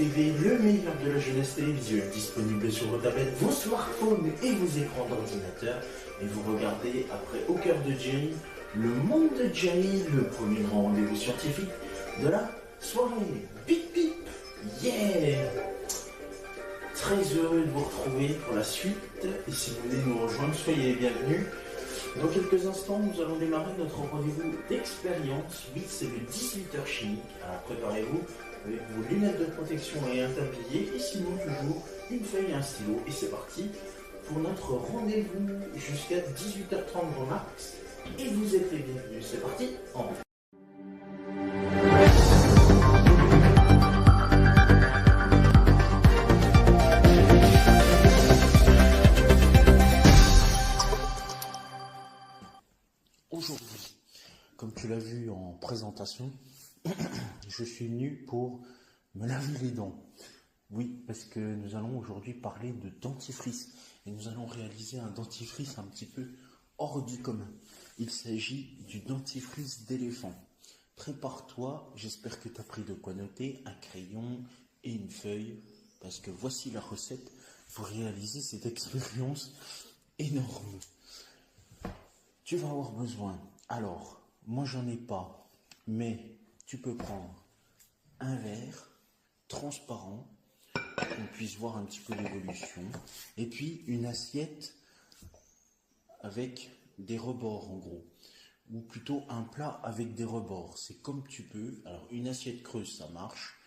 TV, le meilleur de la jeunesse télévisuelle, disponible sur vos tablettes, vos smartphones et vos écrans d'ordinateur. Et vous regardez, après Au cœur de Jerry, le monde de Jerry, le premier grand rendez-vous scientifique de la soirée. Bip bip, yeah! Très heureux de vous retrouver pour la suite. Et si vous voulez nous rejoindre, soyez les bienvenus. Dans quelques instants, nous allons démarrer notre rendez-vous d'expérience. Oui, c'est le 18h chimique. Alors préparez-vous avec vos lunettes de protection et un tablier. Et sinon, toujours une feuille et un stylo. Et c'est parti pour notre rendez-vous jusqu'à 18h30 grand max. Et vous êtes les bienvenus. C'est parti, en route. Aujourd'hui, comme tu l'as vu en présentation, je suis venu pour me laver les dents. Oui, parce que nous allons aujourd'hui parler de dentifrice. Et nous allons réaliser un dentifrice un petit peu hors du commun. Il s'agit du dentifrice d'éléphant. Prépare-toi, j'espère que tu as pris de quoi noter, un crayon et une feuille, parce que voici la recette pour réaliser cette expérience énorme. Tu vas avoir besoin, alors, moi j'en ai pas, mais tu peux prendre un verre transparent, qu'on puisse voir un petit peu l'évolution, et puis une assiette avec des rebords en gros, ou plutôt un plat avec des rebords, c'est comme tu peux. Alors une assiette creuse ça marche,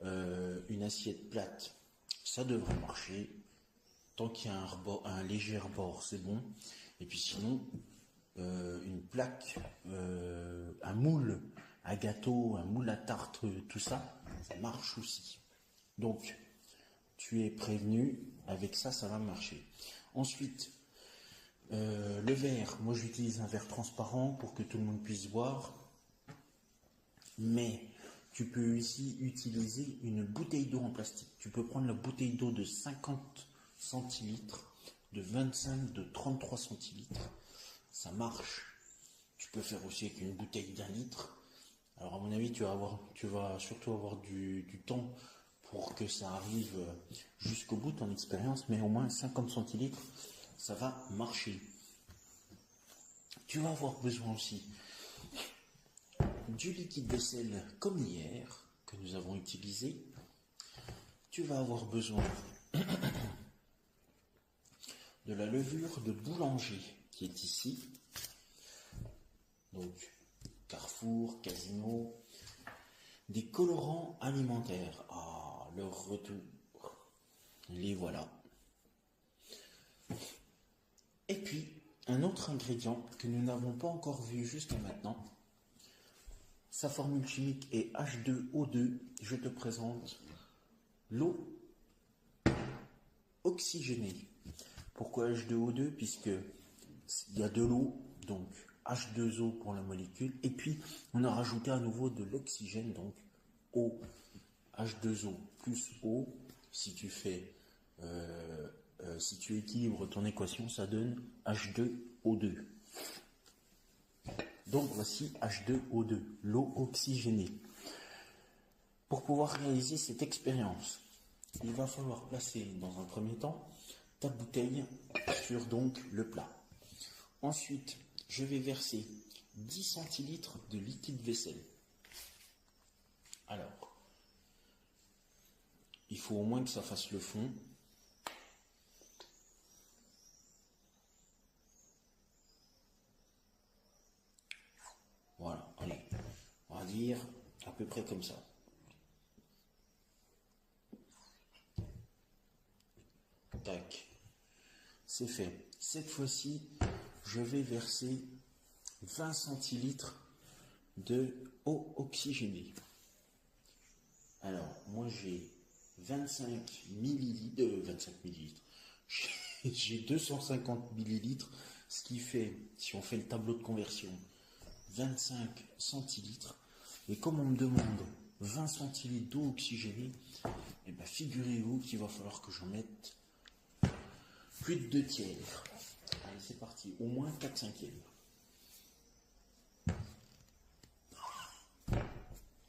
une assiette plate ça devrait marcher, tant qu'il y a un léger rebord c'est bon, et puis sinon une plaque, un moule à gâteau, un moule à tarte, tout ça, ça marche aussi. Donc, tu es prévenu, avec ça, ça va marcher. Ensuite, le verre, moi j'utilise un verre transparent pour que tout le monde puisse voir, mais tu peux aussi utiliser une bouteille d'eau en plastique. Tu peux prendre la bouteille d'eau de 50 centilitres, de 25, de 33 centilitres. Ça marche. Tu peux faire aussi avec une bouteille d'1 litre. Alors à mon avis, tu vas surtout avoir du temps pour que ça arrive jusqu'au bout de ton expérience, mais au moins 50 centilitres, ça va marcher. Tu vas avoir besoin aussi du liquide vaisselle comme hier, que nous avons utilisé. Tu vas avoir besoin de la levure de boulanger qui est ici. Donc, Carrefour, Casino, des colorants alimentaires. Ah, leur retour. Les voilà. Et puis, un autre ingrédient que nous n'avons pas encore vu jusqu'à maintenant. Sa formule chimique est H2O2. Je te présente l'eau oxygénée. Pourquoi H2O2? Puisque il y a de l'eau, donc H2O pour la molécule, et puis on a rajouté à nouveau de l'oxygène, donc O, H2O plus O. Si tu fais, si tu équilibres ton équation, ça donne H2O2. Donc voici H2O2, l'eau oxygénée. Pour pouvoir réaliser cette expérience, il va falloir placer dans un premier temps ta bouteille sur donc le plat. Ensuite, je vais verser 10 centilitres de liquide vaisselle. Alors, il faut au moins que ça fasse le fond. Voilà, allez, on va dire à peu près comme ça. Tac, c'est fait. Cette fois-ci, je vais verser 20 centilitres de eau oxygénée. Alors, moi j'ai 25 millilitres, j'ai 250 millilitres, ce qui fait, si on fait le tableau de conversion, 25 centilitres. Et comme on me demande 20 centilitres d'eau oxygénée, et bien figurez-vous qu'il va falloir que j'en mette plus de 2 tiers. Allez, c'est parti, au moins 4/5.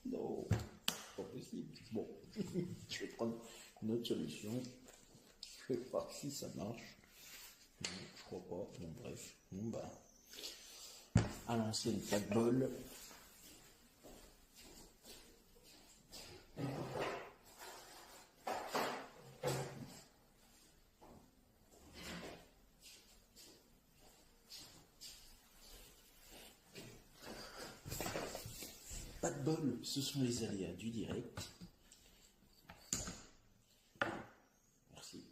Non, pas possible. Bon, je vais prendre une autre solution. Je sais pas si ça marche. Non, je crois pas. Bon, bref. Bon, bah, à l'ancienne, pas de bol. Pas de bol, ce sont les aléas du direct. Merci.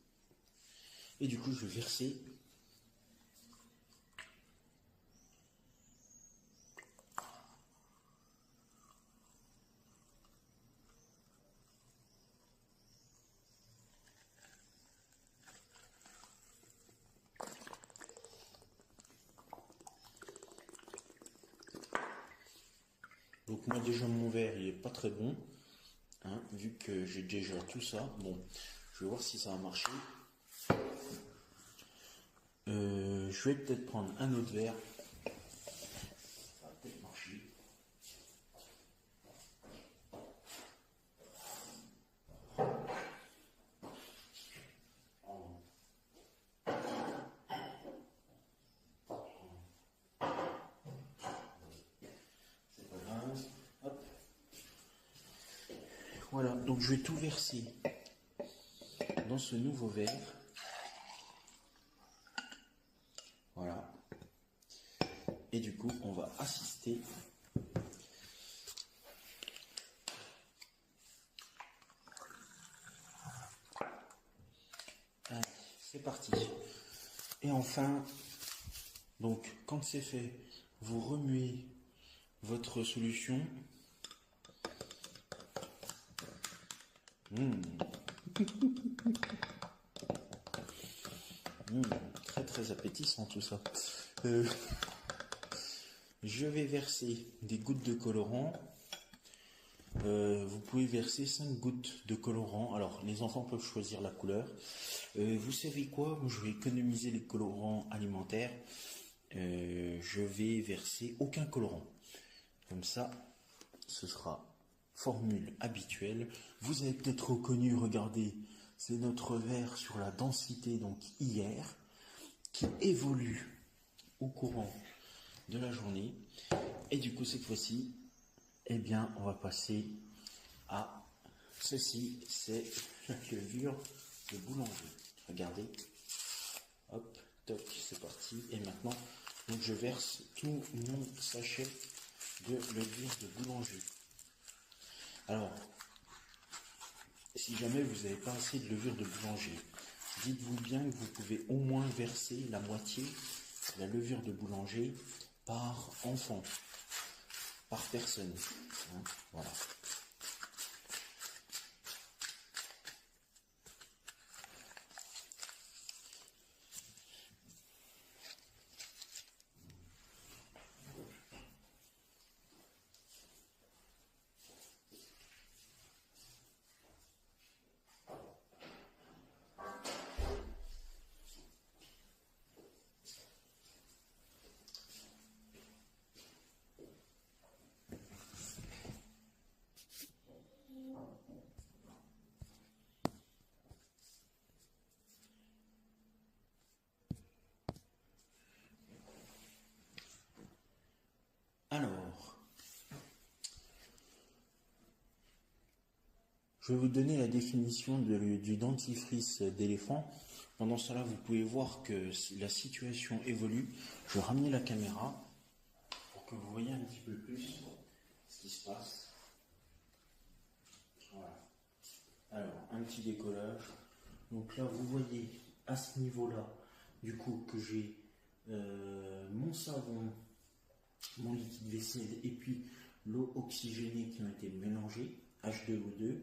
Et du coup, je vais verser. Donc moi déjà mon verre il est pas très bon, hein, vu que j'ai déjà tout ça. Bon, je vais voir si ça va marcher. Je vais peut-être prendre un autre verre. Ça va peut-être marcher. C'est pas grave. Hop. Voilà, donc je vais tout verser dans ce nouveau verre. Voilà. Et du coup, on va assister allez, c'est parti. Et enfin, donc quand c'est fait, vous remuez votre solution. Très très appétissant tout ça. Je vais verser des gouttes de colorant. Vous pouvez verser 5 gouttes de colorant. Alors les enfants peuvent choisir la couleur. Vous savez quoi? Je vais économiser les colorants alimentaires. Je vais verser aucun colorant. Comme ça, ce sera formule habituelle. Vous avez peut-être reconnu, regardez, c'est notre verre sur la densité, donc hier, qui évolue au courant de la journée. Et du coup, cette fois-ci, eh bien, on va passer à ceci, c'est la levure de boulanger. Regardez, hop, toc, c'est parti. Et maintenant, donc je verse tout mon sachet de levure de boulanger. Alors, si jamais vous n'avez pas assez de levure de boulanger, dites-vous bien que vous pouvez au moins verser la moitié de la levure de boulanger par enfant, par personne. Hein, voilà. Alors, je vais vous donner la définition du dentifrice d'éléphant. Pendant cela, vous pouvez voir que la situation évolue. Je vais ramener la caméra pour que vous voyez un petit peu plus ce qui se passe. Voilà. Alors, un petit décollage. Donc là, vous voyez à ce niveau-là, du coup, que j'ai mon savon, mon liquide vaisselle et puis l'eau oxygénée qui ont été mélangées, H2O2.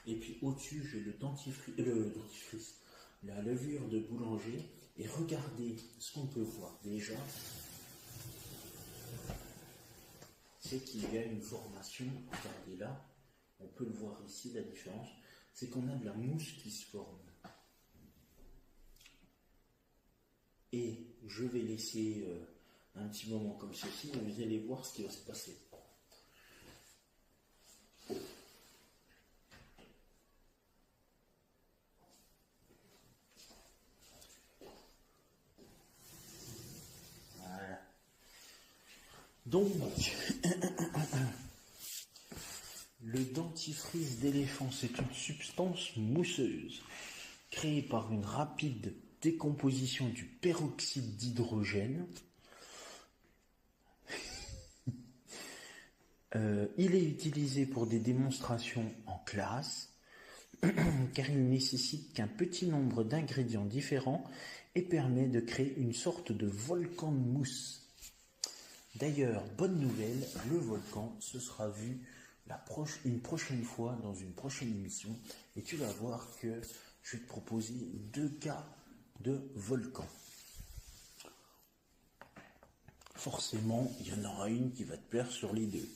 Et puis au-dessus, j'ai le dentifrice, la levure de boulanger. Et regardez ce qu'on peut voir déjà, c'est qu'il y a une formation. Regardez là, on peut le voir ici, la différence, c'est qu'on a de la mousse qui se forme. Et je vais laisser un petit moment comme ceci, et vous allez voir ce qui va se passer. Donc, le dentifrice d'éléphant, c'est une substance mousseuse créée par une rapide décomposition du peroxyde d'hydrogène. Il est utilisé pour des démonstrations en classe, car il nécessite qu'un petit nombre d'ingrédients différents et permet de créer une sorte de volcan de mousse. D'ailleurs, bonne nouvelle, le volcan, ce sera vu une prochaine fois dans une prochaine émission, et tu vas voir que je vais te proposer 2 cas de volcan. Forcément, il y en aura une qui va te plaire sur les 2.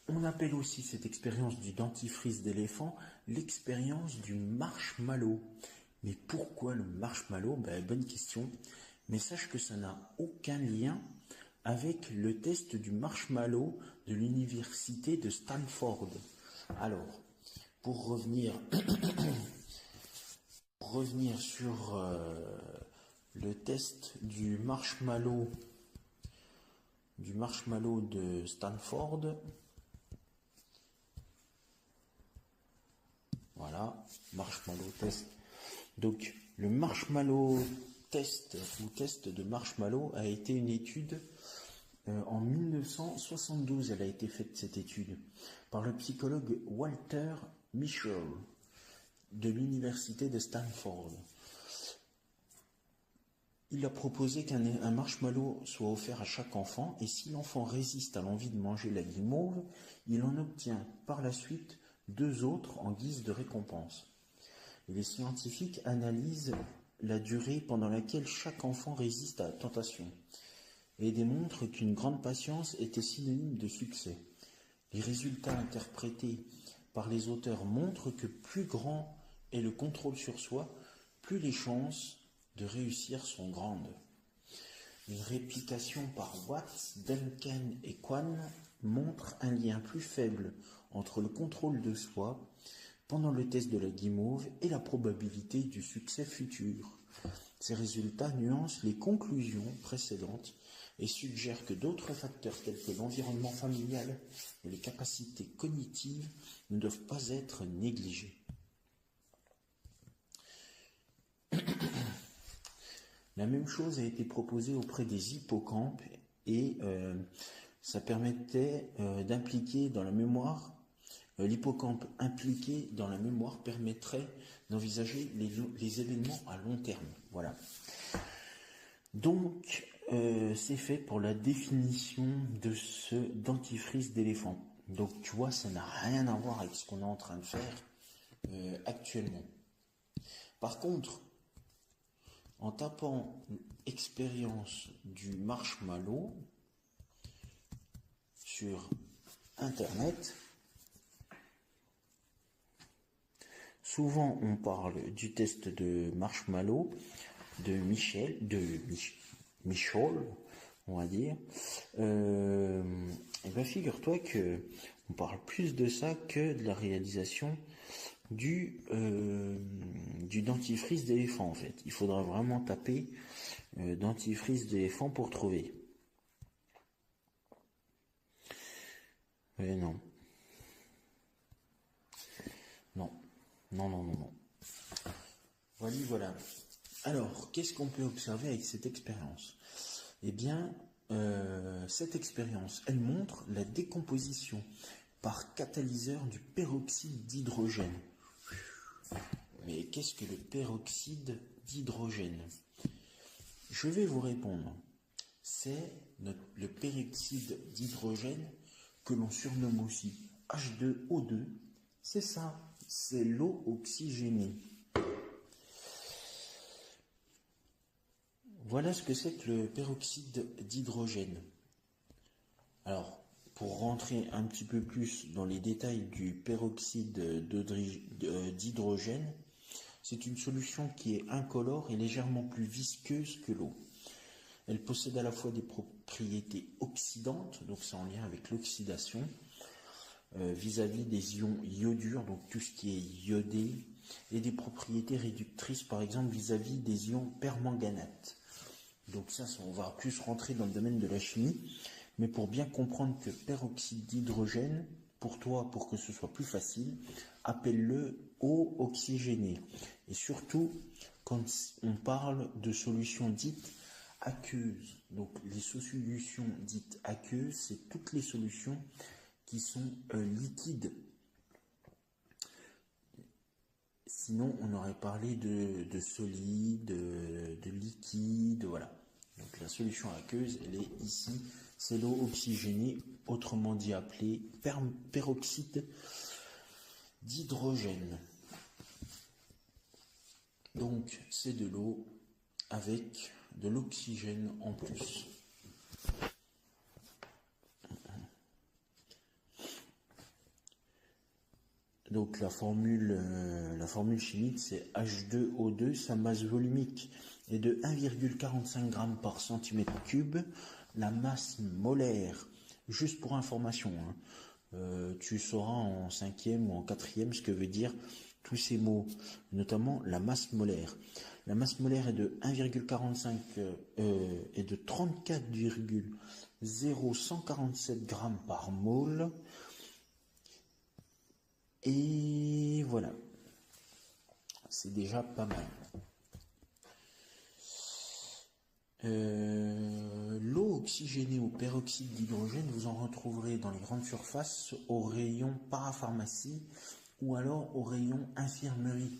On appelle aussi cette expérience du dentifrice d'éléphant l'expérience du marshmallow. Mais pourquoi le marshmallow? Bonne question. Mais sache que ça n'a aucun lien avec le test du marshmallow de l'université de Stanford. Alors, pour revenir sur le test du marshmallow de Stanford. Voilà, marshmallow test. Donc, le marshmallow test ou test de marshmallow a été une étude en 1972. Elle a été faite, cette étude, par le psychologue Walter Mischel de l'université de Stanford. Il a proposé qu'un marshmallow soit offert à chaque enfant, et si l'enfant résiste à l'envie de manger la guimauve, il en obtient par la suite 2 autres en guise de récompense. Et les scientifiques analysent la durée pendant laquelle chaque enfant résiste à la tentation et démontrent qu'une grande patience était synonyme de succès. Les résultats interprétés par les auteurs montrent que plus grand est le contrôle sur soi, plus les chances de réussir sont grandes. Une réplication par Watts, Duncan et Kwan montre un lien plus faible entre le contrôle de soi pendant le test de la guimauve et la probabilité du succès futur. Ces résultats nuancent les conclusions précédentes et suggèrent que d'autres facteurs tels que l'environnement familial et les capacités cognitives ne doivent pas être négligés. La même chose a été proposée auprès des hippocampes et ça permettait d'impliquer dans la mémoire, l'hippocampe impliqué dans la mémoire permettrait d'envisager les événements à long terme. Voilà. Donc, c'est fait pour la définition de ce dentifrice d'éléphant. Donc, tu vois, ça n'a rien à voir avec ce qu'on est en train de faire actuellement. Par contre, en tapant expérience du marshmallow sur Internet, souvent on parle du test de marshmallow de Michel, on va dire. Et bien figure-toi que on parle plus de ça que de la réalisation du dentifrice d'éléphant en fait. Il faudra vraiment taper dentifrice d'éléphant pour trouver. Mais non. Non. Voilà. Alors, qu'est-ce qu'on peut observer avec cette expérience? Eh bien, cette expérience, elle montre la décomposition par catalyseur du peroxyde d'hydrogène. Mais qu'est-ce que le peroxyde d'hydrogène? Je vais vous répondre. C'est le peroxyde d'hydrogène que l'on surnomme aussi H2O2. C'est ça, c'est l'eau oxygénée. Voilà ce que c'est que le peroxyde d'hydrogène. Alors, pour rentrer un petit peu plus dans les détails du peroxyde d'hydrogène, c'est une solution qui est incolore et légèrement plus visqueuse que l'eau. Elle possède à la fois des propriétés oxydantes, donc c'est en lien avec l'oxydation, vis-à-vis des ions iodures, donc tout ce qui est iodé, et des propriétés réductrices, par exemple vis-à-vis des ions permanganates. Donc ça, on va plus rentrer dans le domaine de la chimie. Mais pour bien comprendre que peroxyde d'hydrogène, pour toi, pour que ce soit plus facile, appelle-le eau oxygénée. Et surtout, quand on parle de solutions dites aqueuses. Donc les solutions dites aqueuses, c'est toutes les solutions qui sont liquides. Sinon, on aurait parlé de solide, de liquide, voilà. Donc la solution aqueuse, elle est ici, c'est l'eau oxygénée, autrement dit appelée peroxyde d'hydrogène. Donc c'est de l'eau avec de l'oxygène en plus. Donc la formule chimique, c'est H2O2, sa masse volumique est de 1,45 g par cm3. La masse molaire, juste pour information, tu sauras en 5e ou en 4e ce que veut dire tous ces mots, notamment la masse molaire. La masse molaire est de 1,45 et de 34,0147 g par mole. Et voilà, c'est déjà pas mal. L'eau oxygénée au peroxyde d'hydrogène, vous en retrouverez dans les grandes surfaces au rayon parapharmacie ou alors au rayon infirmerie.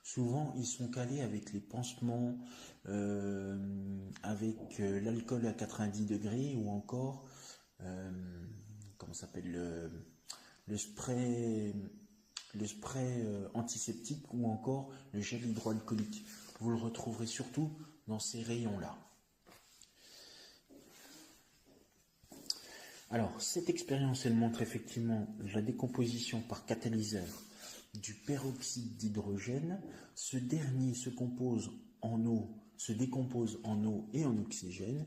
Souvent, ils sont calés avec les pansements, avec l'alcool à 90 degrés ou encore, comment s'appelle le spray antiseptique ou encore le gel hydroalcoolique. Vous le retrouverez surtout dans ces rayons-là. Alors, cette expérience, elle montre effectivement la décomposition par catalyseur du peroxyde d'hydrogène. Ce dernier se décompose en eau et en oxygène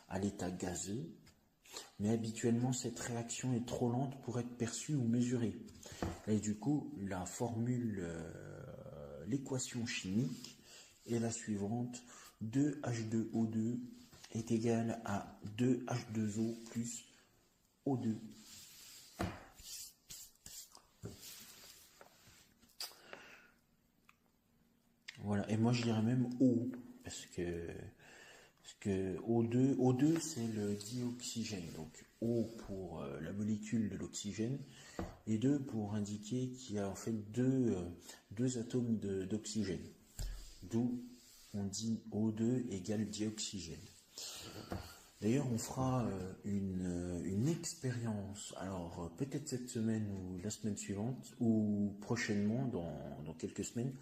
à l'état gazeux. Mais habituellement, cette réaction est trop lente pour être perçue ou mesurée. Et du coup, l'équation chimique est la suivante. 2H2O2 est égal à 2H2O plus O2. Voilà, et moi je dirais même O, parce que O2 c'est le dioxygène, donc O pour la molécule de l'oxygène, et 2 pour indiquer qu'il y a en fait deux atomes d'oxygène, d'où on dit O2 égale dioxygène. D'ailleurs, on fera une expérience, alors peut-être cette semaine ou la semaine suivante, ou prochainement, dans quelques semaines,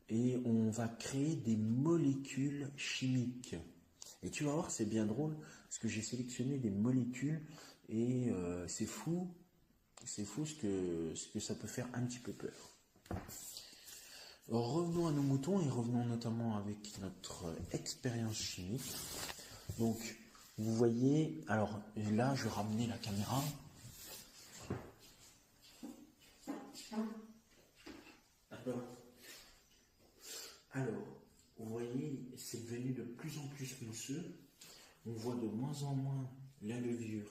et on va créer des molécules chimiques. Et tu vas voir, c'est bien drôle, parce que j'ai sélectionné des molécules, et c'est fou ce que ça peut faire un petit peu peur. Alors, revenons à nos moutons, et revenons notamment avec notre expérience chimique. Donc, vous voyez, alors là, je vais ramener la caméra. Alors, vous voyez, c'est devenu de plus en plus mousseux. On voit de moins en moins la levure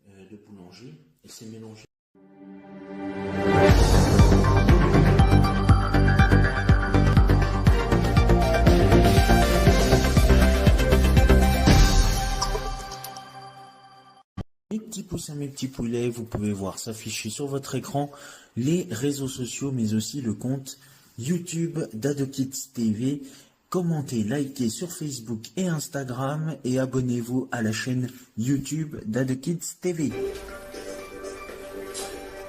de boulanger et c'est mélangé. Mes petits poussins, mes petits poulets, vous pouvez voir s'afficher sur votre écran les réseaux sociaux, mais aussi le compte YouTube d'AdoKids TV. Commentez, likez sur Facebook et Instagram et abonnez-vous à la chaîne YouTube d'AdoKids TV.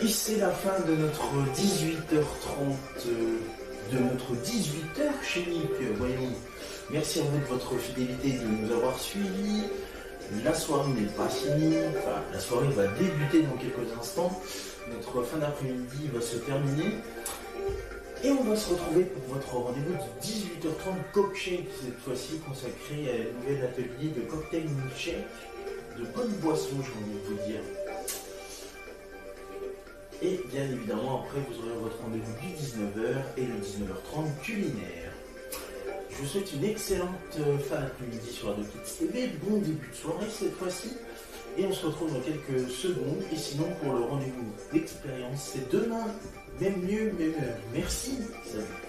Et c'est la fin de notre 18h30, de notre 18h chimique, voyons. Merci à vous de votre fidélité de nous avoir suivis. La soirée n'est pas finie, enfin la soirée va débuter dans quelques instants. Notre fin d'après-midi va se terminer. Et on va se retrouver pour votre rendez-vous de 18h30 Cockshake, cette fois-ci consacré à un nouvel atelier de cocktail milkshake, de bonnes boissons, j'ai envie de vous dire. Et bien évidemment, après, vous aurez votre rendez-vous du 19h et le 19h30 culinaire. Je Je vous souhaite une excellente fin d'après-midi sur Radio Kids TV. Bon début de soirée cette fois-ci. Et on se retrouve dans quelques secondes. Et sinon, pour le rendez-vous d'expérience, c'est demain. Même lieu, même heure. Merci. Salut.